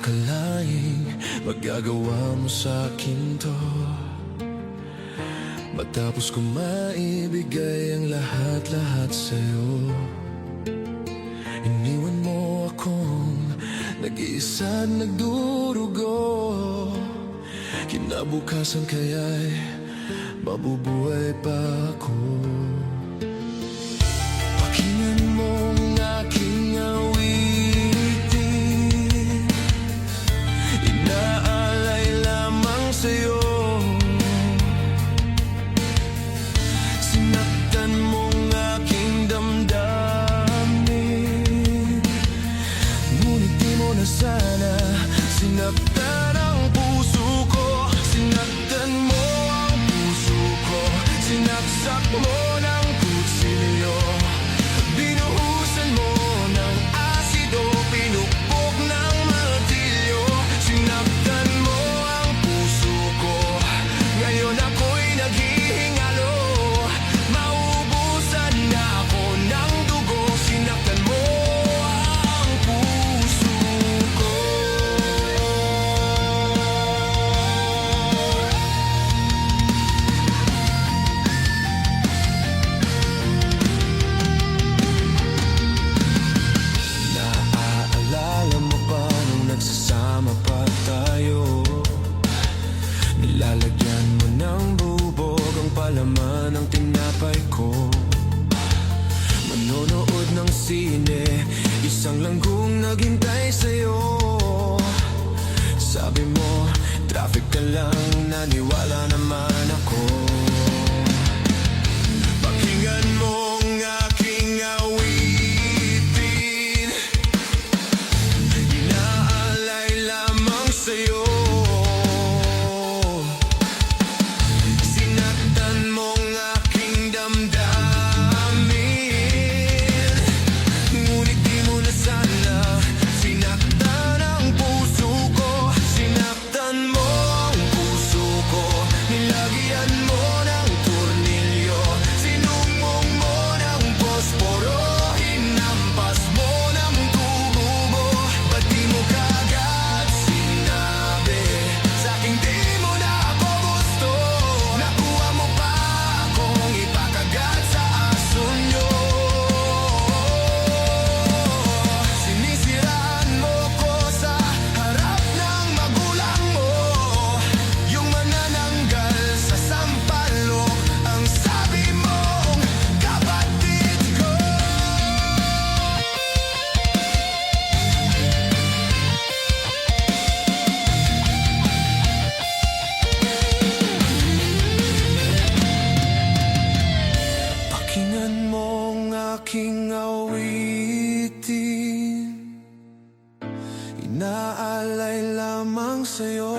akalaing magagawa mo sa'kin to. Matapos ko maibigay ang lahat-lahat sa'yo, iniwan mo akong nag-iisa at nagdurugo. Kinabukasan kaya'y mabubuhay pa ako. Pakinggan mo ang aking awitin, inaalay lamang sa'yo. Sinaktan mo ang aking damdamin, ngunit di mo na sana sinaktan ang puso ko. Sinaktan mo ang puso ko, sinaksak mo ng kutsilyo, binuhusan mo ng asido, pinupok ng martilyo. Sinaktan mo ang puso ko, ngayon ako'y naghihingalo, maubusan na ako ng dugo. Sinaktan mo ang puso ko. Naaalala mo pa nung nagsasama pa tayo? Nilalagyan mo ng bubog ang palaman ng tinapay ko. Manonood ng sine, isang langgong naghintay sa'yo. Sabi mo, traffic ka lang, naniwala naman ako. Pakinggan mo ang aking awitin, inaalay lamang sa'yo. Sinaktan mo ang aking damdamin, ngunit di mo na sana sinaktan ang puso ko. Sinaktan mo ang puso ko, nilagyan mo ng tornilyo, sinumong mo ng posporo, hinampas mo ng tubo mo. Ba't di mo kaagad sinabi sa'king di mo na ako gusto? Nakuha mo pa akong ipakagat sa aso nyo. Sinisiraan mo ko sa harap ng magulang mo, yung manananggal sa sampalok ang sabi mong kapatid ko. Pakinggan mo ang aking awitin, inaalay lamang sa'yo.